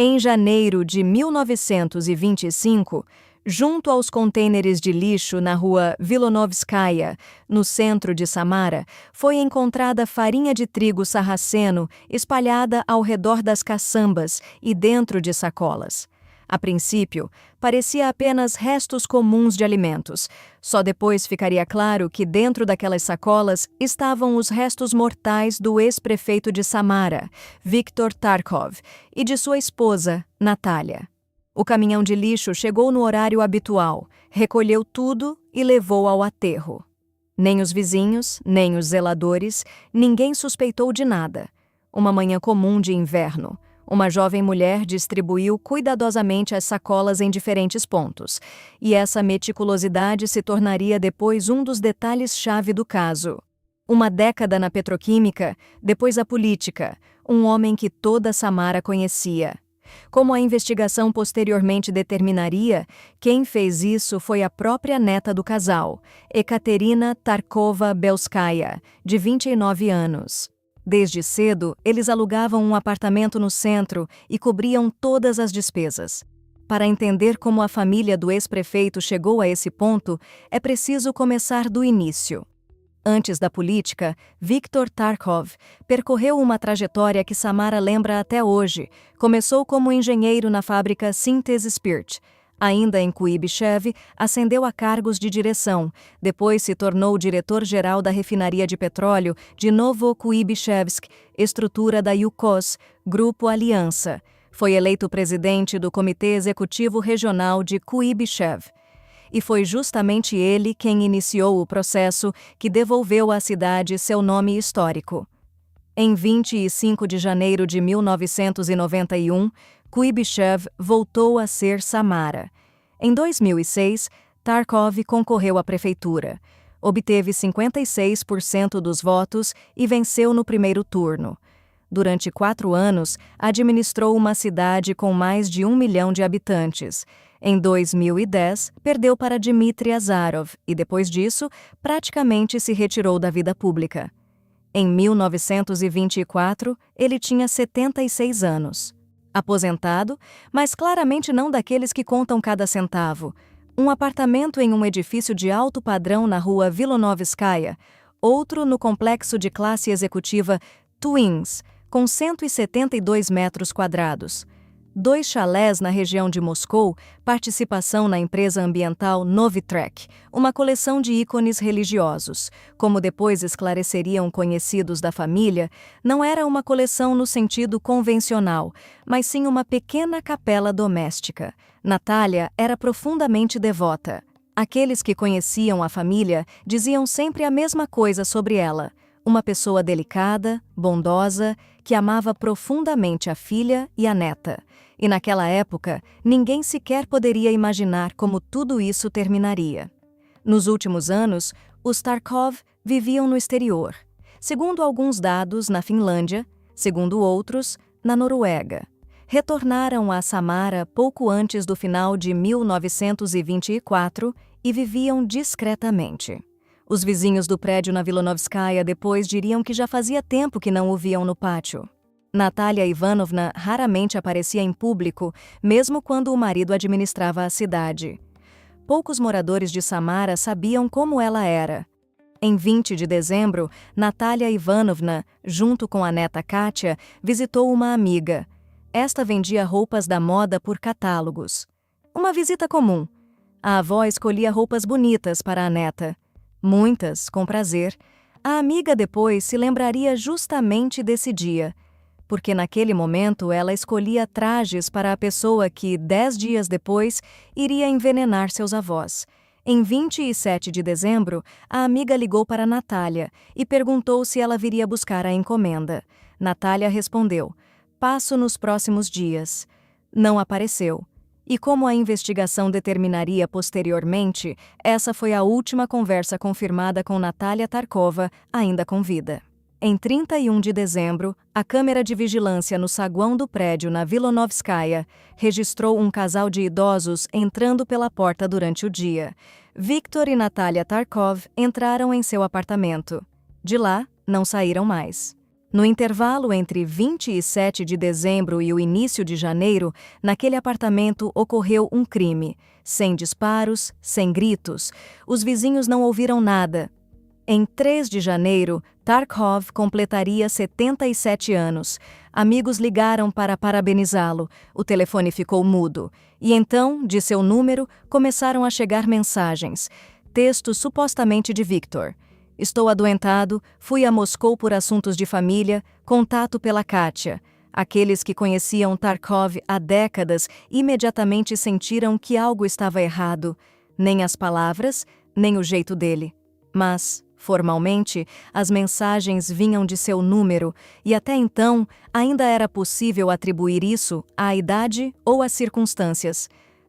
Em janeiro de 1925, junto aos contêineres de lixo na rua Vilonovskaya, no centro de Samara, foi encontrada farinha de trigo sarraceno espalhada ao redor das caçambas e dentro de sacolas. A princípio, parecia apenas restos comuns de alimentos. Só depois ficaria claro que dentro daquelas sacolas estavam os restos mortais do ex-prefeito de Samara, Viktor Tarkov, e de sua esposa, Natália. O caminhão de lixo chegou no horário habitual, recolheu tudo e levou ao aterro. Nem os vizinhos, nem os zeladores, ninguém suspeitou de nada. Uma manhã comum de inverno. Uma jovem mulher distribuiu cuidadosamente as sacolas em diferentes pontos, e essa meticulosidade se tornaria depois um dos detalhes-chave do caso. Uma década na petroquímica, depois a política, um homem que toda Samara conhecia. Como a investigação posteriormente determinaria, quem fez isso foi a própria neta do casal, Ekaterina Tarkova-Belskaya, de 29 anos. Desde cedo, eles alugavam um apartamento no centro e cobriam todas as despesas. Para entender como a família do ex-prefeito chegou a esse ponto, é preciso começar do início. Antes da política, Viktor Tarkov percorreu uma trajetória que Samara lembra até hoje. Começou como engenheiro na fábrica Synthese Spirit. Ainda em Kuibychev, ascendeu a cargos de direção. Depois se tornou diretor-geral da refinaria de petróleo de Novokuibychevsk, estrutura da Yukos, Grupo Aliança. Foi eleito presidente do Comitê Executivo Regional de Kuibychev. E foi justamente ele quem iniciou o processo que devolveu à cidade seu nome histórico. Em 25 de janeiro de 1991, Kuibychev voltou a ser Samara. Em 2006, Tarkov concorreu à prefeitura. Obteve 56% dos votos e venceu no primeiro turno. Durante 4 anos, administrou uma cidade com mais de 1 milhão de habitantes. Em 2010, perdeu para Dmitry Azarov e, depois disso, praticamente se retirou da vida pública. Em 1924, ele tinha 76 anos. Aposentado, mas claramente não daqueles que contam cada centavo. Um apartamento em um edifício de alto padrão na rua Vilonovskaya, outro no complexo de classe executiva Twins, com 172 metros quadrados. 2 chalés na região de Moscou, participação na empresa ambiental Novitrek, uma coleção de ícones religiosos. Como depois esclareceriam conhecidos da família, não era uma coleção no sentido convencional, mas sim uma pequena capela doméstica. Natália era profundamente devota. Aqueles que conheciam a família diziam sempre a mesma coisa sobre ela. Uma pessoa delicada, bondosa, que amava profundamente a filha e a neta. E naquela época, ninguém sequer poderia imaginar como tudo isso terminaria. Nos últimos anos, os Tarkov viviam no exterior. Segundo alguns dados, na Finlândia, segundo outros, na Noruega. Retornaram a Samara pouco antes do final de 1924 e viviam discretamente. Os vizinhos do prédio na Vilonovskaya depois diriam que já fazia tempo que não o viam no pátio. Natália Ivanovna raramente aparecia em público, mesmo quando o marido administrava a cidade. Poucos moradores de Samara sabiam como ela era. Em 20 de dezembro, Natália Ivanovna, junto com a neta Kátia, visitou uma amiga. Esta vendia roupas da moda por catálogos. Uma visita comum. A avó escolhia roupas bonitas para a neta. Muitas, com prazer. A amiga depois se lembraria justamente desse dia, porque naquele momento ela escolhia trajes para a pessoa que, 10 dias depois, iria envenenar seus avós. Em 27 de dezembro, a amiga ligou para Natália e perguntou se ela viria buscar a encomenda. Natália respondeu: "Passo nos próximos dias." Não apareceu. E como a investigação determinaria posteriormente, essa foi a última conversa confirmada com Natália Tarkova, ainda com vida. Em 31 de dezembro, a câmera de vigilância no saguão do prédio na Vilonovskaya registrou um casal de idosos entrando pela porta durante o dia. Viktor e Natália Tarkov entraram em seu apartamento. De lá, não saíram mais. No intervalo entre 27 de dezembro e o início de janeiro, naquele apartamento ocorreu um crime. Sem disparos, sem gritos. Os vizinhos não ouviram nada. Em 3 de janeiro, Tarkov completaria 77 anos. Amigos ligaram para parabenizá-lo. O telefone ficou mudo. E então, de seu número, começaram a chegar mensagens. Texto supostamente de Victor. Estou adoentado, fui a Moscou por assuntos de família, contato pela Kátia. Aqueles que conheciam Tarkov há décadas imediatamente sentiram que algo estava errado. Nem as palavras, nem o jeito dele. Mas, formalmente, as mensagens vinham de seu número e até então ainda era possível atribuir isso à idade ou às circunstâncias.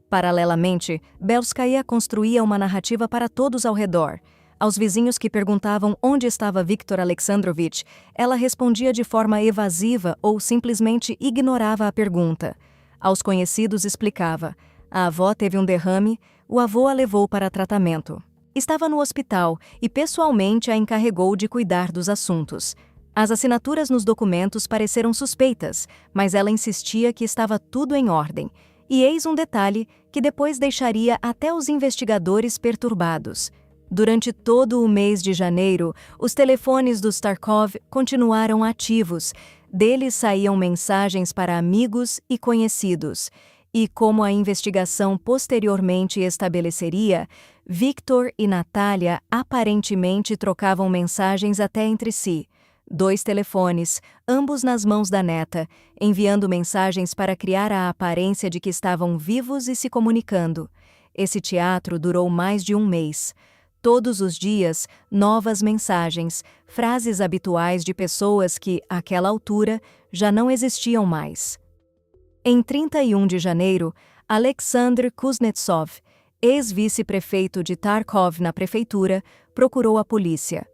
Paralelamente, Belskaya construía uma narrativa para todos ao redor. Aos vizinhos que perguntavam onde estava Viktor Alexandrovich, ela respondia de forma evasiva ou simplesmente ignorava a pergunta. Aos conhecidos explicava. A avó teve um derrame, o avô a levou para tratamento. Estava no hospital e pessoalmente a encarregou de cuidar dos assuntos. As assinaturas nos documentos pareceram suspeitas, mas ela insistia que estava tudo em ordem. E eis um detalhe que depois deixaria até os investigadores perturbados. Durante todo o mês de janeiro, os telefones dos Tarkov continuaram ativos. Deles saíam mensagens para amigos e conhecidos. E como a investigação posteriormente estabeleceria, Victor e Natália aparentemente trocavam mensagens até entre si. 2 telefones, ambos nas mãos da neta, enviando mensagens para criar a aparência de que estavam vivos e se comunicando. Esse teatro durou mais de um mês. Todos os dias, novas mensagens, frases habituais de pessoas que, àquela altura, já não existiam mais. Em 31 de janeiro, Alexander Kuznetsov, ex-vice-prefeito de Tarkov na prefeitura, procurou a polícia.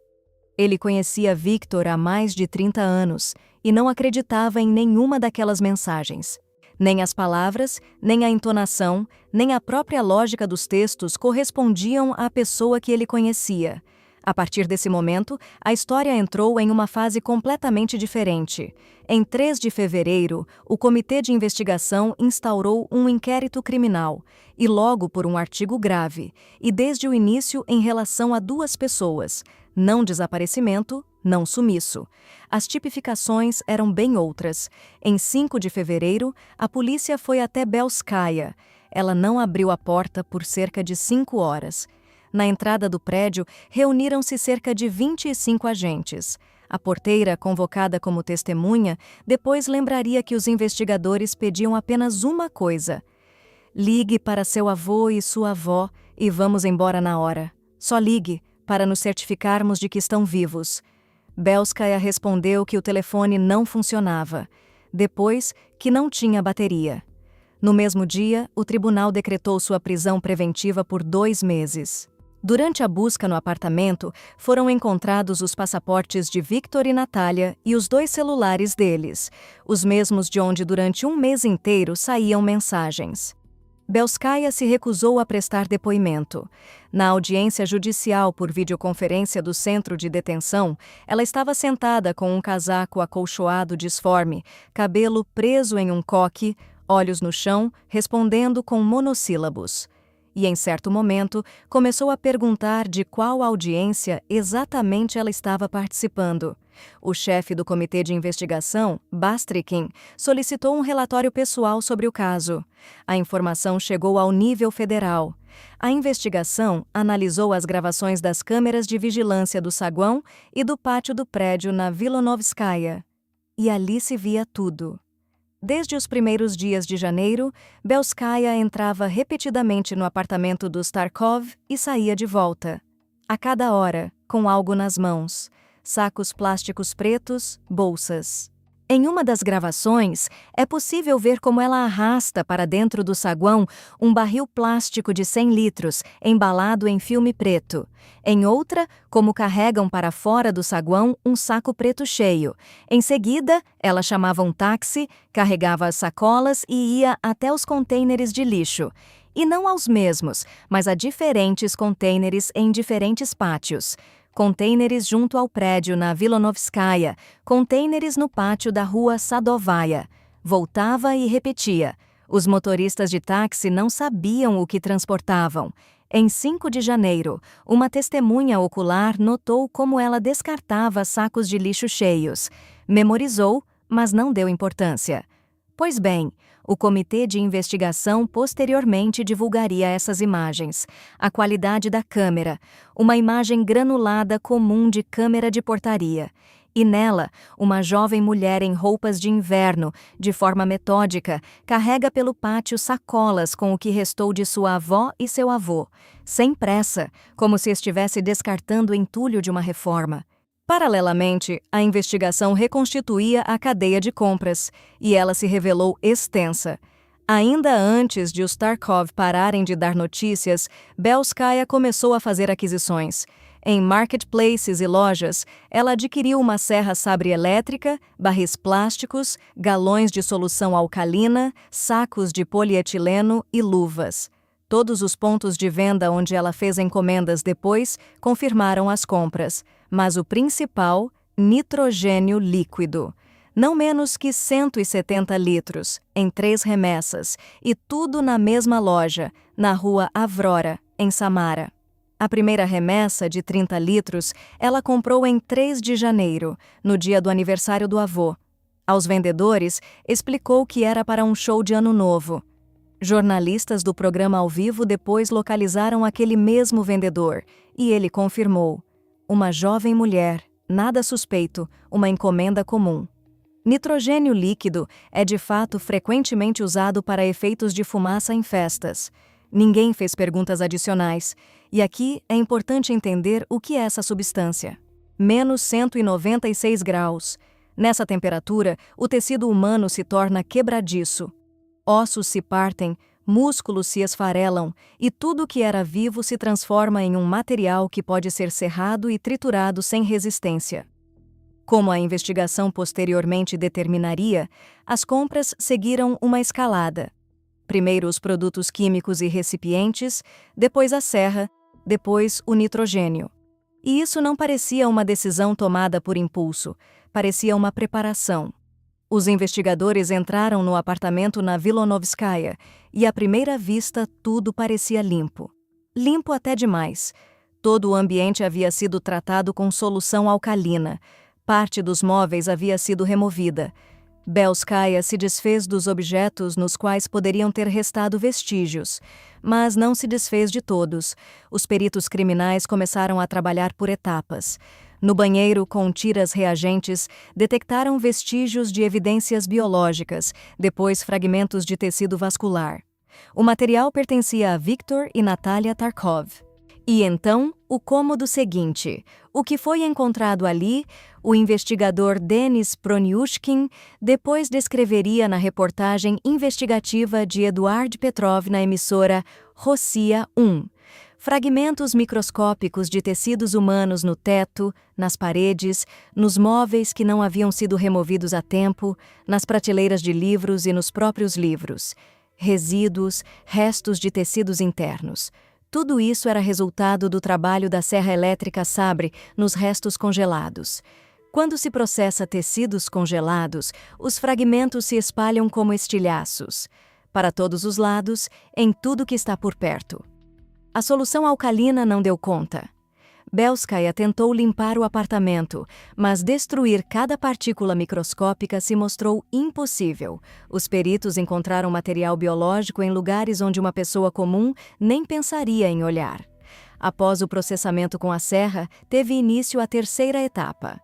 Ele conhecia Victor há mais de 30 anos e não acreditava em nenhuma daquelas mensagens. Nem as palavras, nem a entonação, nem a própria lógica dos textos correspondiam à pessoa que ele conhecia. A partir desse momento, a história entrou em uma fase completamente diferente. Em 3 de fevereiro, o Comitê de Investigação instaurou um inquérito criminal, e logo por um artigo grave, e desde o início em relação a 2 pessoas, não desaparecimento, não sumiço. As tipificações eram bem outras. Em 5 de fevereiro, a polícia foi até Belskaya. Ela não abriu a porta por cerca de 5 horas. Na entrada do prédio, reuniram-se cerca de 25 agentes. A porteira, convocada como testemunha, depois lembraria que os investigadores pediam apenas uma coisa: ligue para seu avô e sua avó e vamos embora na hora. Só ligue, para nos certificarmos de que estão vivos. Belskaya respondeu que o telefone não funcionava. Depois, que não tinha bateria. No mesmo dia, o tribunal decretou sua prisão preventiva por 2 meses. Durante a busca no apartamento, foram encontrados os passaportes de Victor e Natália e os 2 celulares deles, os mesmos de onde durante um mês inteiro saíam mensagens. Belskaya se recusou a prestar depoimento. Na audiência judicial por videoconferência do centro de detenção, ela estava sentada com um casaco acolchoado disforme, cabelo preso em um coque, olhos no chão, respondendo com monossílabos. E, em certo momento, começou a perguntar de qual audiência exatamente ela estava participando. O chefe do comitê de investigação, Bastrikin, solicitou um relatório pessoal sobre o caso. A informação chegou ao nível federal. A investigação analisou as gravações das câmeras de vigilância do saguão e do pátio do prédio na Vilonovskaya. E ali se via tudo. Desde os primeiros dias de janeiro, Belskaya entrava repetidamente no apartamento dos Tarkov e saía de volta. A cada hora, com algo nas mãos. Sacos plásticos pretos, bolsas. Em uma das gravações, é possível ver como ela arrasta para dentro do saguão um barril plástico de 100 litros, embalado em filme preto. Em outra, como carregam para fora do saguão um saco preto cheio. Em seguida, ela chamava um táxi, carregava as sacolas e ia até os contêineres de lixo. E não aos mesmos, mas a diferentes contêineres em diferentes pátios. Contêineres junto ao prédio na Vilonovskaya, contêineres no pátio da rua Sadovaya. Voltava e repetia. Os motoristas de táxi não sabiam o que transportavam. Em 5 de janeiro, uma testemunha ocular notou como ela descartava sacos de lixo cheios. Memorizou, mas não deu importância. Pois bem, o comitê de investigação posteriormente divulgaria essas imagens. A qualidade da câmera, uma imagem granulada comum de câmera de portaria. E nela, uma jovem mulher em roupas de inverno, de forma metódica, carrega pelo pátio sacolas com o que restou de sua avó e seu avô, sem pressa, como se estivesse descartando o entulho de uma reforma. Paralelamente, a investigação reconstituía a cadeia de compras, e ela se revelou extensa. Ainda antes de os Tarkov pararem de dar notícias, Belskaya começou a fazer aquisições. Em marketplaces e lojas, ela adquiriu uma serra sabre elétrica, barris plásticos, galões de solução alcalina, sacos de polietileno e luvas. Todos os pontos de venda onde ela fez encomendas depois confirmaram as compras, mas o principal, nitrogênio líquido. Não menos que 170 litros, em 3 remessas, e tudo na mesma loja, na rua Avrora, em Samara. A primeira remessa, de 30 litros, ela comprou em 3 de janeiro, no dia do aniversário do avô. Aos vendedores, explicou que era para um show de Ano Novo. Jornalistas do programa ao vivo depois localizaram aquele mesmo vendedor, e ele confirmou. Uma jovem mulher, nada suspeito, uma encomenda comum. Nitrogênio líquido é de fato frequentemente usado para efeitos de fumaça em festas. Ninguém fez perguntas adicionais, e aqui é importante entender o que é essa substância. Menos 196 graus. Nessa temperatura, o tecido humano se torna quebradiço. Ossos se partem, músculos se esfarelam, e tudo que era vivo se transforma em um material que pode ser serrado e triturado sem resistência. Como a investigação posteriormente determinaria, as compras seguiram uma escalada. Primeiro os produtos químicos e recipientes, depois a serra, depois o nitrogênio. E isso não parecia uma decisão tomada por impulso, parecia uma preparação. Os investigadores entraram no apartamento na Vilonovskaya e, à primeira vista, tudo parecia limpo. Limpo até demais. Todo o ambiente havia sido tratado com solução alcalina. Parte dos móveis havia sido removida. Belskaya se desfez dos objetos nos quais poderiam ter restado vestígios, mas não se desfez de todos. Os peritos criminais começaram a trabalhar por etapas. No banheiro, com tiras reagentes, detectaram vestígios de evidências biológicas, depois fragmentos de tecido vascular. O material pertencia a Viktor e Natalia Tarkov. E então, o cômodo seguinte. O que foi encontrado ali, o investigador Denis Pronyushkin depois descreveria na reportagem investigativa de Eduard Petrov na emissora Rossiya 1. Fragmentos microscópicos de tecidos humanos no teto, nas paredes, nos móveis que não haviam sido removidos a tempo, nas prateleiras de livros e nos próprios livros. Resíduos, restos de tecidos internos. Tudo isso era resultado do trabalho da serra elétrica sabre nos restos congelados. Quando se processa tecidos congelados, os fragmentos se espalham como estilhaços, para todos os lados, em tudo que está por perto. A solução alcalina não deu conta. Belskaya tentou limpar o apartamento, mas destruir cada partícula microscópica se mostrou impossível. Os peritos encontraram material biológico em lugares onde uma pessoa comum nem pensaria em olhar. Após o processamento com a serra, teve início a terceira etapa.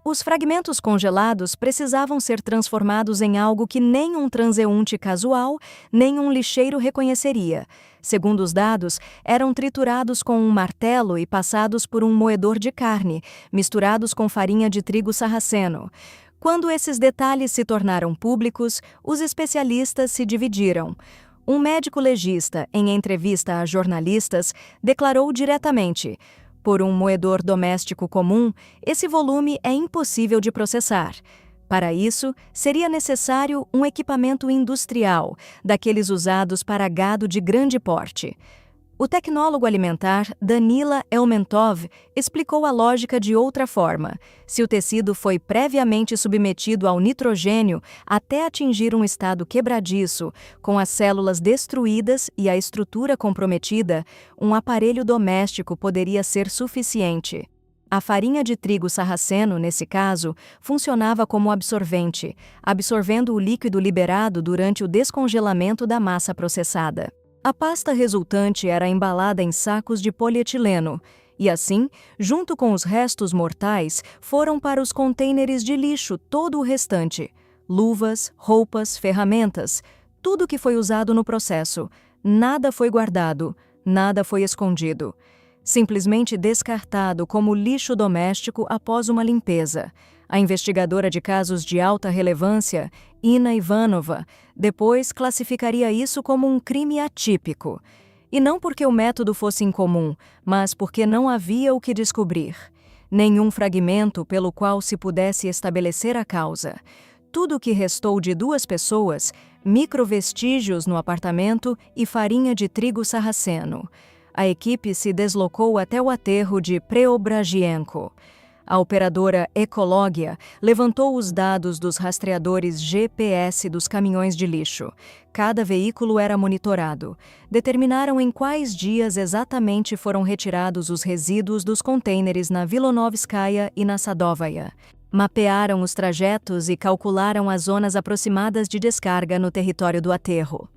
Os fragmentos congelados precisavam ser transformados em algo que nem um transeunte casual, nem um lixeiro reconheceria. Segundo os dados, eram triturados com um martelo e passados por um moedor de carne, misturados com farinha de trigo sarraceno. Quando esses detalhes se tornaram públicos, os especialistas se dividiram. Um médico legista, em entrevista a jornalistas, declarou diretamente: por um moedor doméstico comum, esse volume é impossível de processar. Para isso, seria necessário um equipamento industrial, daqueles usados para gado de grande porte. O tecnólogo alimentar Danila Elmentov explicou a lógica de outra forma. Se o tecido foi previamente submetido ao nitrogênio até atingir um estado quebradiço, com as células destruídas e a estrutura comprometida, um aparelho doméstico poderia ser suficiente. A farinha de trigo sarraceno, nesse caso, funcionava como absorvente, absorvendo o líquido liberado durante o descongelamento da massa processada. A pasta resultante era embalada em sacos de polietileno e, assim, junto com os restos mortais, foram para os contêineres de lixo todo o restante: luvas, roupas, ferramentas, tudo que foi usado no processo. Nada foi guardado, nada foi escondido. Simplesmente descartado como lixo doméstico após uma limpeza. A investigadora de casos de alta relevância, Ina Ivanova, depois classificaria isso como um crime atípico. E não porque o método fosse incomum, mas porque não havia o que descobrir. Nenhum fragmento pelo qual se pudesse estabelecer a causa. Tudo o que restou de 2 pessoas, microvestígios no apartamento e farinha de trigo sarraceno. A equipe se deslocou até o aterro de Preobrajenko. A operadora Ecologia levantou os dados dos rastreadores GPS dos caminhões de lixo. Cada veículo era monitorado. Determinaram em quais dias exatamente foram retirados os resíduos dos contêineres na Vilonovskaya e na Sadovaya. Mapearam os trajetos e calcularam as zonas aproximadas de descarga no território do aterro.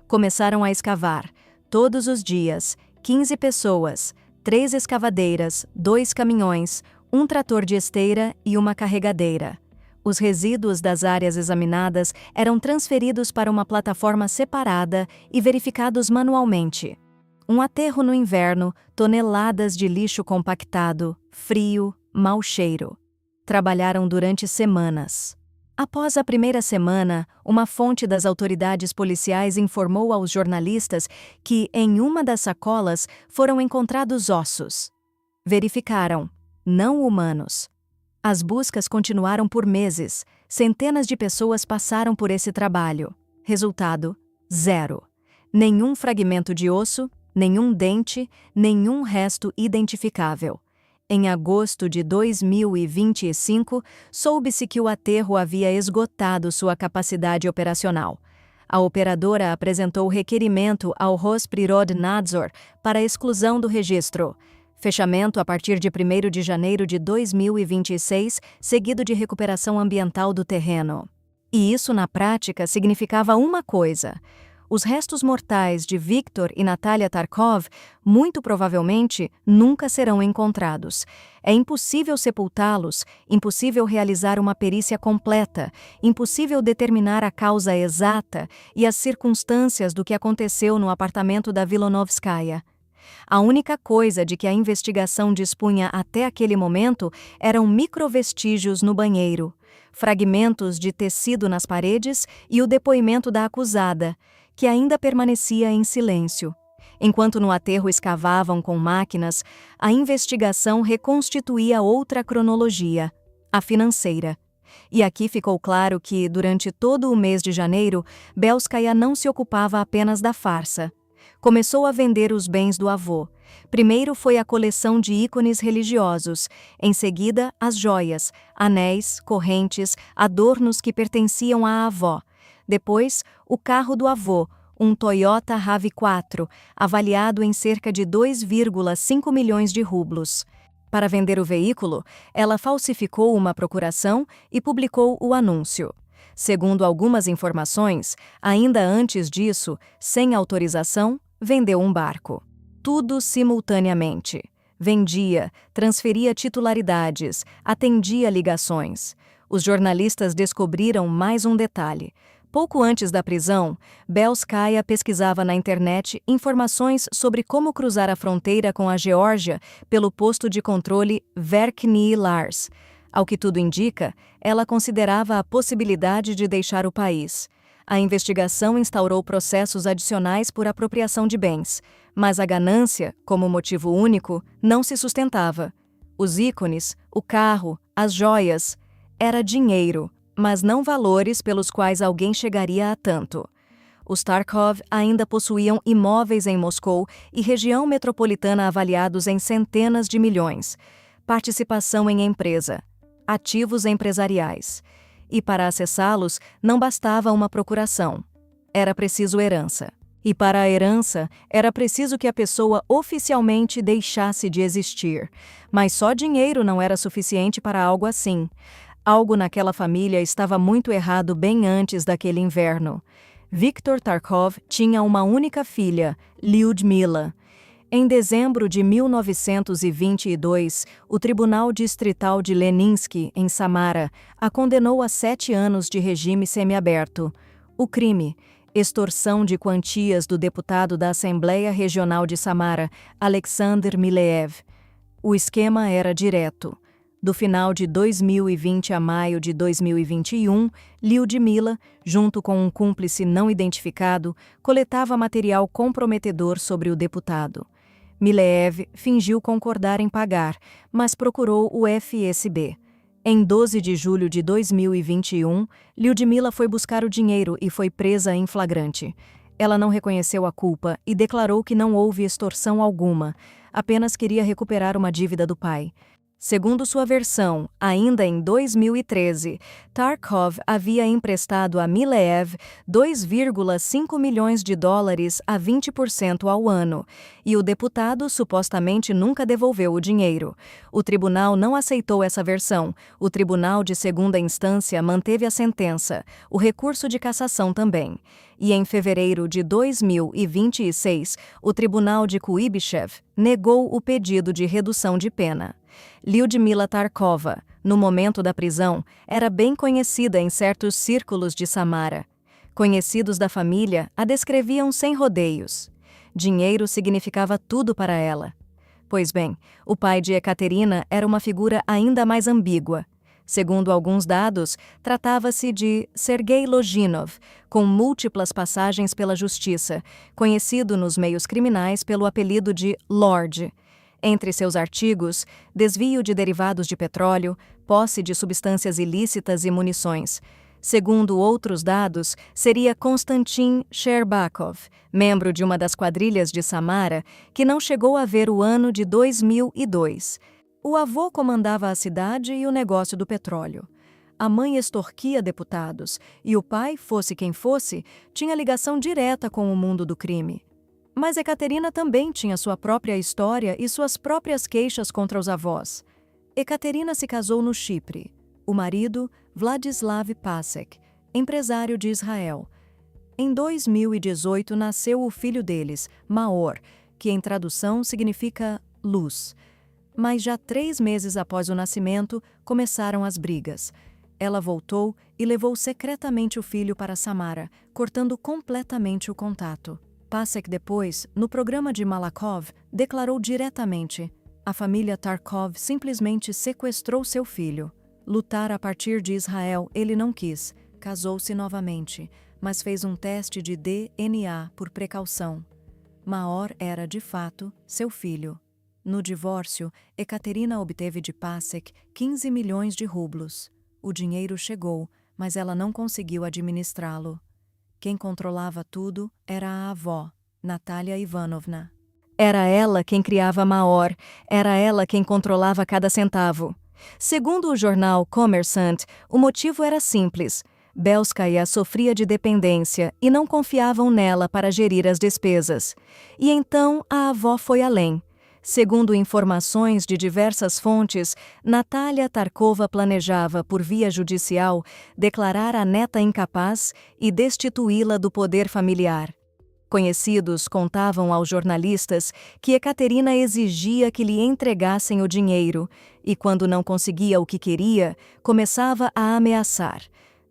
Começaram a escavar, todos os dias, 15 pessoas, 3 escavadeiras, 2 caminhões, um trator de esteira e uma carregadeira. Os resíduos das áreas examinadas eram transferidos para uma plataforma separada e verificados manualmente. Um aterro no inverno, toneladas de lixo compactado, frio, mau cheiro. Trabalharam durante semanas. Após a primeira semana, uma fonte das autoridades policiais informou aos jornalistas que, em uma das sacolas, foram encontrados ossos. Verificaram. Não humanos. As buscas continuaram por meses. Centenas de pessoas passaram por esse trabalho. Resultado: 0. Nenhum fragmento de osso, nenhum dente, nenhum resto identificável. Em agosto de 2025, soube-se que o aterro havia esgotado sua capacidade operacional. A operadora apresentou requerimento ao Rosprirod-Nadzor para a exclusão do registro. Fechamento a partir de 1º de janeiro de 2026, seguido de recuperação ambiental do terreno. E isso, na prática, significava uma coisa: os restos mortais de Viktor e Natalia Tarkov, muito provavelmente, nunca serão encontrados. É impossível sepultá-los, impossível realizar uma perícia completa, impossível determinar a causa exata e as circunstâncias do que aconteceu no apartamento da Vilonovskaya. A única coisa de que a investigação dispunha até aquele momento eram microvestígios no banheiro, fragmentos de tecido nas paredes e o depoimento da acusada, que ainda permanecia em silêncio. Enquanto no aterro escavavam com máquinas, a investigação reconstituía outra cronologia, a financeira. E aqui ficou claro que, durante todo o mês de janeiro, Belskaya não se ocupava apenas da farsa. Começou a vender os bens do avô. Primeiro foi a coleção de ícones religiosos, em seguida as joias, anéis, correntes, adornos que pertenciam à avó. Depois, o carro do avô, um Toyota RAV4, avaliado em cerca de 2,5 milhões de rublos. Para vender o veículo, ela falsificou uma procuração e publicou o anúncio. Segundo algumas informações, ainda antes disso, sem autorização, vendeu um barco. Tudo simultaneamente. Vendia, transferia titularidades, atendia ligações. Os jornalistas descobriram mais um detalhe. Pouco antes da prisão, Belskaya pesquisava na internet informações sobre como cruzar a fronteira com a Geórgia pelo posto de controle Verkhny Lars. Ao que tudo indica, ela considerava a possibilidade de deixar o país. A investigação instaurou processos adicionais por apropriação de bens, mas a ganância, como motivo único, não se sustentava. Os ícones, o carro, as joias, era dinheiro, mas não valores pelos quais alguém chegaria a tanto. Os Tarkov ainda possuíam imóveis em Moscou e região metropolitana avaliados em centenas de milhões, participação em empresa, ativos empresariais. E para acessá-los, não bastava uma procuração. Era preciso herança. E para a herança, era preciso que a pessoa oficialmente deixasse de existir. Mas só dinheiro não era suficiente para algo assim. Algo naquela família estava muito errado bem antes daquele inverno. Viktor Tarkov tinha uma única filha, Lyudmila. Em dezembro de 1922, o Tribunal Distrital de Leninsky, em Samara, a condenou a 7 anos de regime semiaberto. O crime: extorsão de quantias do deputado da Assembleia Regional de Samara, Alexander Mileev. O esquema era direto. Do final de 2020 a maio de 2021, Lyudmila, junto com um cúmplice não identificado, coletava material comprometedor sobre o deputado. Mileev fingiu concordar em pagar, mas procurou o FSB. Em 12 de julho de 2021, Lyudmila foi buscar o dinheiro e foi presa em flagrante. Ela não reconheceu a culpa e declarou que não houve extorsão alguma, apenas queria recuperar uma dívida do pai. Segundo sua versão, ainda em 2013, Tarkov havia emprestado a Mileev $2,5 milhões a 20% ao ano, e o deputado supostamente nunca devolveu o dinheiro. O tribunal não aceitou essa versão. O tribunal de segunda instância manteve a sentença, o recurso de cassação também. E em fevereiro de 2026, o tribunal de Kuibyshev negou o pedido de redução de pena. Lyudmila Tarkova, no momento da prisão, era bem conhecida em certos círculos de Samara. Conhecidos da família a descreviam sem rodeios. Dinheiro significava tudo para ela. Pois bem, o pai de Ekaterina era uma figura ainda mais ambígua. Segundo alguns dados, tratava-se de Sergei Lojinov, com múltiplas passagens pela justiça, conhecido nos meios criminais pelo apelido de Lord. Entre seus artigos, desvio de derivados de petróleo, posse de substâncias ilícitas e munições. Segundo outros dados, seria Konstantin Sherbakov, membro de uma das quadrilhas de Samara, que não chegou a ver o ano de 2002. O avô comandava a cidade e o negócio do petróleo. A mãe extorquia deputados, e o pai, fosse quem fosse, tinha ligação direta com o mundo do crime. Mas Ekaterina também tinha sua própria história e suas próprias queixas contra os avós. Ekaterina se casou no Chipre. O marido, Vladislav Pasek, empresário de Israel. Em 2018 nasceu o filho deles, Maor, que em tradução significa luz. Mas já 3 meses após o nascimento, começaram as brigas. Ela voltou e levou secretamente o filho para Samara, cortando completamente o contato. Pasek depois, no programa de Malakov, declarou diretamente: a família Tarkov simplesmente sequestrou seu filho. Lutar a partir de Israel ele não quis, casou-se novamente, mas fez um teste de DNA por precaução. Maor era, de fato, seu filho. No divórcio, Ekaterina obteve de Pasek 15 milhões de rublos. O dinheiro chegou, mas ela não conseguiu administrá-lo. Quem controlava tudo era a avó, Natalia Ivanovna. Era ela quem criava Maor, era ela quem controlava cada centavo. Segundo o jornal Kommersant, o motivo era simples. Belskaya sofria de dependência e não confiavam nela para gerir as despesas. E então a avó foi além. Segundo informações de diversas fontes, Natalia Tarkova planejava, por via judicial, declarar a neta incapaz e destituí-la do poder familiar. Conhecidos contavam aos jornalistas que Ekaterina exigia que lhe entregassem o dinheiro e, quando não conseguia o que queria, começava a ameaçar.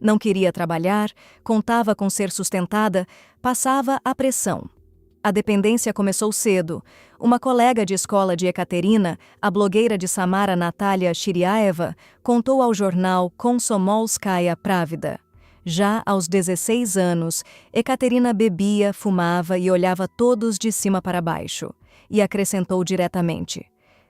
Não queria trabalhar, contava com ser sustentada, passava a pressão. A dependência começou cedo. Uma colega de escola de Ekaterina, a blogueira de Samara Natalia Shiriaeva, contou ao jornal Komsomolskaya Pravda. Já aos 16 anos, Ekaterina bebia, fumava e olhava todos de cima para baixo. E acrescentou diretamente: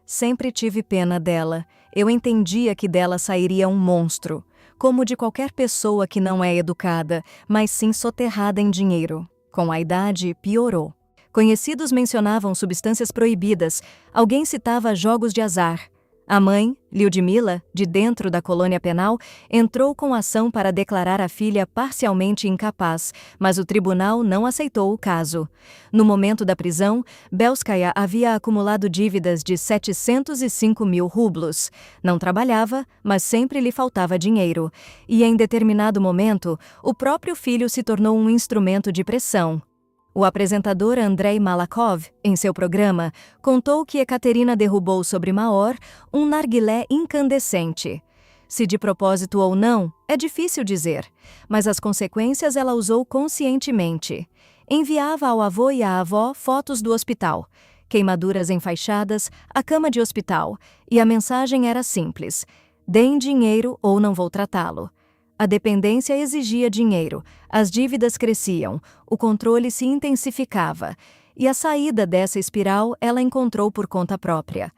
sempre tive pena dela. Eu entendia que dela sairia um monstro, como de qualquer pessoa que não é educada, mas sim soterrada em dinheiro. Com a idade, piorou. Conhecidos mencionavam substâncias proibidas, alguém citava jogos de azar. A mãe, Lyudmila, de dentro da colônia penal, entrou com ação para declarar a filha parcialmente incapaz, mas o tribunal não aceitou o caso. No momento da prisão, Belskaya havia acumulado dívidas de 705 mil rublos. Não trabalhava, mas sempre lhe faltava dinheiro. E em determinado momento, o próprio filho se tornou um instrumento de pressão. O apresentador Andrei Malakov, em seu programa, contou que Ekaterina derrubou sobre Maor um narguilé incandescente. Se de propósito ou não, é difícil dizer, mas as consequências ela usou conscientemente. Enviava ao avô e à avó fotos do hospital, queimaduras enfaixadas, a cama de hospital, e a mensagem era simples: deem dinheiro ou não vou tratá-lo. A dependência exigia dinheiro, as dívidas cresciam, o controle se intensificava, e a saída dessa espiral ela encontrou por conta própria.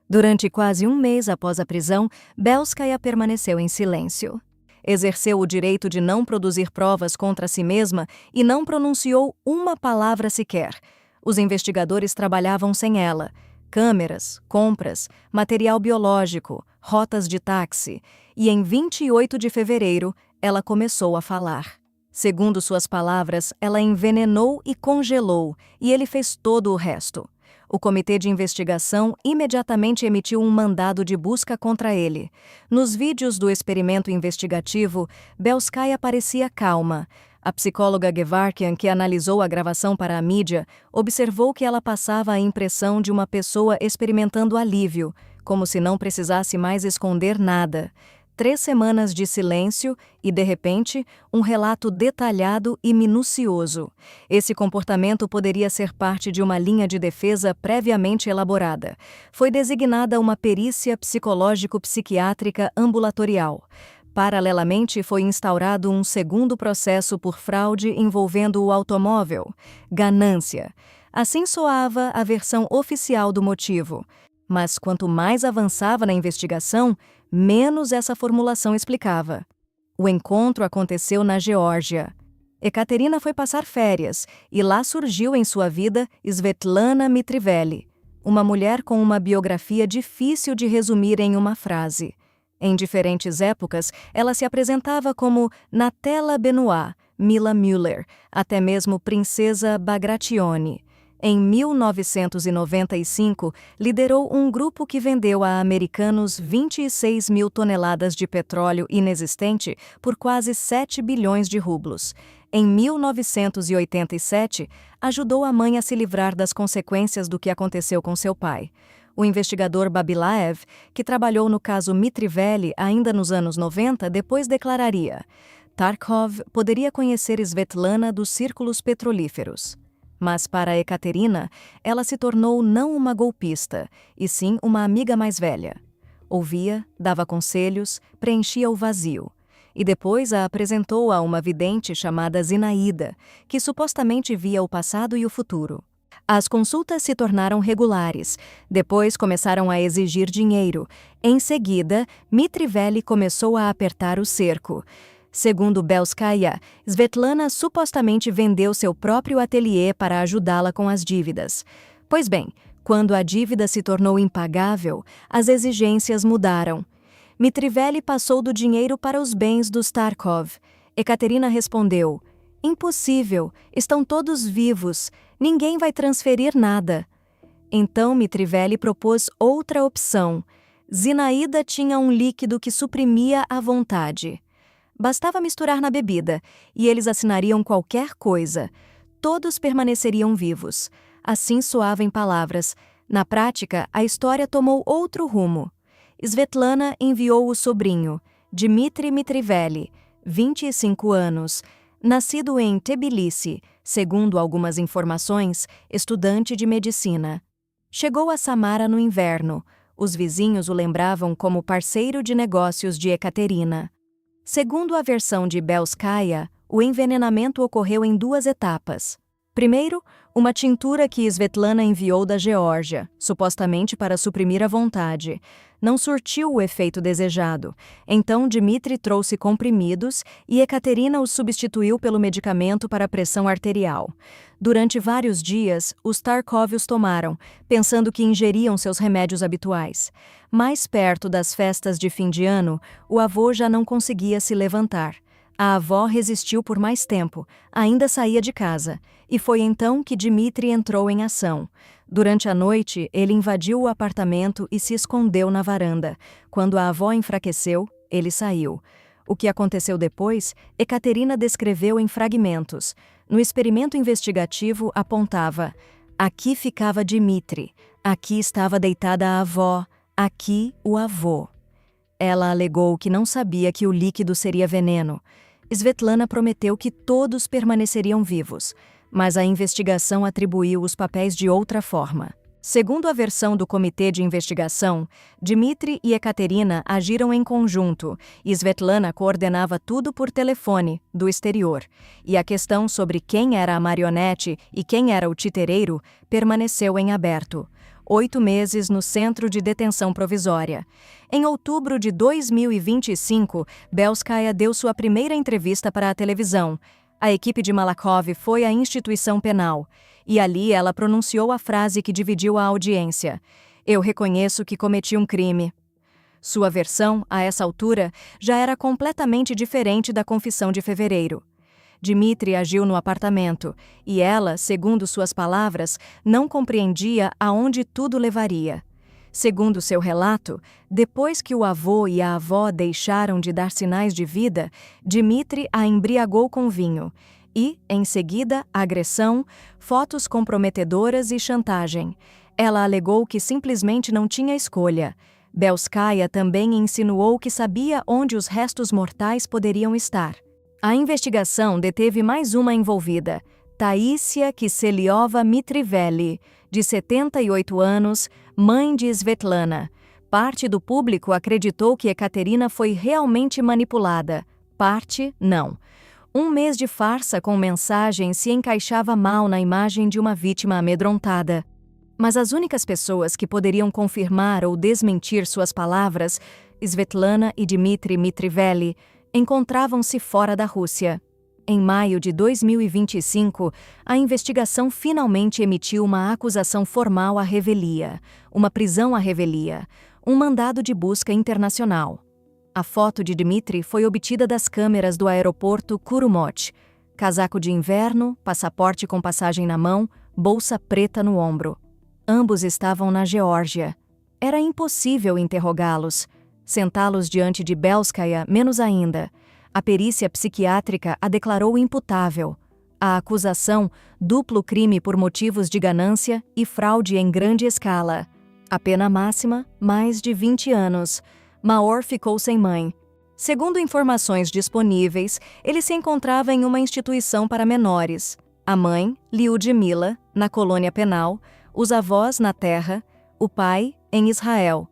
Durante quase um mês após a prisão, Belskaya permaneceu em silêncio. Exerceu o direito de não produzir provas contra si mesma e não pronunciou uma palavra sequer. Os investigadores trabalhavam sem ela. Câmeras, compras, material biológico, rotas de táxi, e em 28 de fevereiro ela começou a falar. Segundo suas palavras, ela envenenou e congelou, e ele fez todo o resto. O comitê de investigação imediatamente emitiu um mandado de busca contra ele. Nos vídeos do experimento investigativo, Belskaya parecia calma. A psicóloga Gevarkian, que analisou a gravação para a mídia, observou que ela passava a impressão de uma pessoa experimentando alívio, como se não precisasse mais esconder nada. 3 semanas de silêncio e, de repente, um relato detalhado e minucioso. Esse comportamento poderia ser parte de uma linha de defesa previamente elaborada. Foi designada uma perícia psicológico-psiquiátrica ambulatorial. Paralelamente, foi instaurado um segundo processo por fraude envolvendo o automóvel, ganância. Assim soava a versão oficial do motivo. Mas quanto mais avançava na investigação, menos essa formulação explicava. O encontro aconteceu na Geórgia. Ekaterina foi passar férias e lá surgiu em sua vida Svetlana Mitrivelli, uma mulher com uma biografia difícil de resumir em uma frase. Em diferentes épocas, ela se apresentava como Natella Benoit, Mila Müller, até mesmo Princesa Bagration. Em 1995, liderou um grupo que vendeu a americanos 26 mil toneladas de petróleo inexistente por quase 7 bilhões de rublos. Em 1987, ajudou a mãe a se livrar das consequências do que aconteceu com seu pai. O investigador Babilaev, que trabalhou no caso Mitrivelli ainda nos anos 90, depois declararia: Tarkov poderia conhecer Svetlana dos círculos petrolíferos. Mas para Ekaterina, ela se tornou não uma golpista, e sim uma amiga mais velha. Ouvia, dava conselhos, preenchia o vazio. E depois a apresentou a uma vidente chamada Zinaída, que supostamente via o passado e o futuro. As consultas se tornaram regulares. Depois começaram a exigir dinheiro. Em seguida, Mitrivelli começou a apertar o cerco. Segundo Belskaya, Svetlana supostamente vendeu seu próprio ateliê para ajudá-la com as dívidas. Pois bem, quando a dívida se tornou impagável, as exigências mudaram. Mitrivelli passou do dinheiro para os bens dos Tarkov. Ekaterina respondeu: impossível, estão todos vivos, ninguém vai transferir nada. Então Mitrivelli propôs outra opção. Zinaída tinha um líquido que suprimia a vontade. Bastava misturar na bebida, e eles assinariam qualquer coisa. Todos permaneceriam vivos. Assim soava em palavras. Na prática, a história tomou outro rumo. Svetlana enviou o sobrinho, Dmitry Mitrivelli, 25 anos, nascido em Tbilisi, segundo algumas informações, estudante de medicina. Chegou a Samara no inverno. Os vizinhos o lembravam como parceiro de negócios de Ekaterina. Segundo a versão de Belskaya, o envenenamento ocorreu em 2 etapas. Primeiro, uma tintura que Svetlana enviou da Geórgia, supostamente para suprimir a vontade. Não surtiu o efeito desejado. Então Dmitri trouxe comprimidos e Ekaterina os substituiu pelo medicamento para a pressão arterial. Durante vários dias, os Tarkov os tomaram, pensando que ingeriam seus remédios habituais. Mais perto das festas de fim de ano, o avô já não conseguia se levantar. A avó resistiu por mais tempo, ainda saía de casa, e foi então que Dmitri entrou em ação. Durante a noite, ele invadiu o apartamento e se escondeu na varanda. Quando a avó enfraqueceu, ele saiu. O que aconteceu depois, Ekaterina descreveu em fragmentos. No experimento investigativo apontava: aqui ficava Dmitri, aqui estava deitada a avó, aqui o avô. Ela alegou que não sabia que o líquido seria veneno. Svetlana prometeu que todos permaneceriam vivos, mas a investigação atribuiu os papéis de outra forma. Segundo a versão do comitê de investigação, Dmitri e Ekaterina agiram em conjunto e Svetlana coordenava tudo por telefone, do exterior. E a questão sobre quem era a marionete e quem era o titereiro permaneceu em aberto. 8 meses no Centro de Detenção Provisória. Em outubro de 2025, Belskaya deu sua primeira entrevista para a televisão. A equipe de Malakhov foi à instituição penal, e ali ela pronunciou a frase que dividiu a audiência: "Eu reconheço que cometi um crime." Sua versão, a essa altura, já era completamente diferente da confissão de fevereiro. Dmitri agiu no apartamento, e ela, segundo suas palavras, não compreendia aonde tudo levaria. Segundo seu relato, depois que o avô e a avó deixaram de dar sinais de vida, Dmitri a embriagou com vinho. E, em seguida, agressão, fotos comprometedoras e chantagem. Ela alegou que simplesmente não tinha escolha. Belskaya também insinuou que sabia onde os restos mortais poderiam estar. A investigação deteve mais uma envolvida, Taísia Kiselyova Mitrivelli, de 78 anos, mãe de Svetlana. Parte do público acreditou que Ekaterina foi realmente manipulada, parte não. Um mês de farsa com mensagem se encaixava mal na imagem de uma vítima amedrontada. Mas as únicas pessoas que poderiam confirmar ou desmentir suas palavras, Svetlana e Dmitri Mitrivelli, encontravam-se fora da Rússia. Em maio de 2025, a investigação finalmente emitiu uma acusação formal à revelia, uma prisão à revelia, um mandado de busca internacional. A foto de Dmitri foi obtida das câmeras do aeroporto Kurumot. Casaco de inverno, passaporte com passagem na mão, bolsa preta no ombro. Ambos estavam na Geórgia. Era impossível interrogá-los. Sentá-los diante de Belskaya, menos ainda. A perícia psiquiátrica a declarou imputável. A acusação, duplo crime por motivos de ganância e fraude em grande escala. A pena máxima, mais de 20 anos. Maor ficou sem mãe. Segundo informações disponíveis, ele se encontrava em uma instituição para menores. A mãe, Lyudmila, na colônia penal, os avós na terra, o pai, em Israel.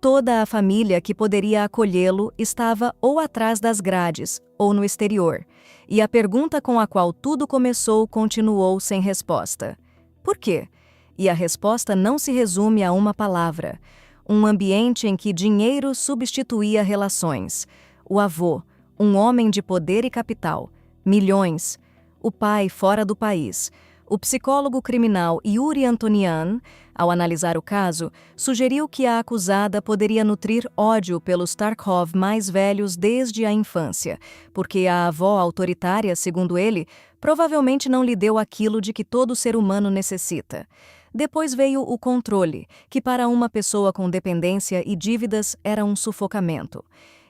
Toda a família que poderia acolhê-lo estava ou atrás das grades, ou no exterior. E a pergunta com a qual tudo começou continuou sem resposta. Por quê? E a resposta não se resume a uma palavra. Um ambiente em que dinheiro substituía relações. O avô, um homem de poder e capital. Milhões. O pai fora do país. O psicólogo criminal Yuri Antonian, ao analisar o caso, sugeriu que a acusada poderia nutrir ódio pelos Tarkov mais velhos desde a infância, porque a avó autoritária, segundo ele, provavelmente não lhe deu aquilo de que todo ser humano necessita. Depois veio o controle, que para uma pessoa com dependência e dívidas era um sufocamento.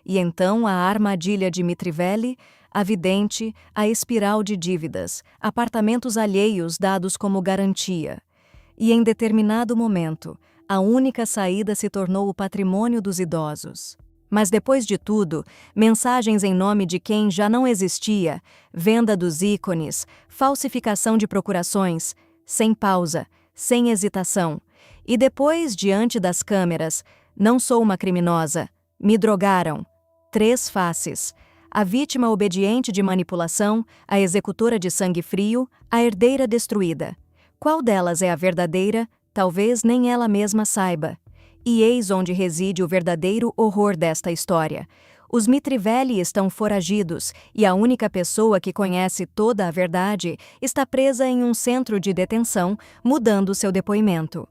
E então a armadilha de Mitrivelli, a vidente, a espiral de dívidas, apartamentos alheios dados como garantia. E em determinado momento, a única saída se tornou o patrimônio dos idosos. Mas depois de tudo, mensagens em nome de quem já não existia, venda dos ícones, falsificação de procurações, sem pausa, sem hesitação. E depois, diante das câmeras, não sou uma criminosa, me drogaram. 3 faces. A vítima obediente de manipulação, a executora de sangue frio, a herdeira destruída. Qual delas é a verdadeira? Talvez nem ela mesma saiba. E eis onde reside o verdadeiro horror desta história. Os Mitrivelli estão foragidos e a única pessoa que conhece toda a verdade está presa em um centro de detenção, mudando seu depoimento.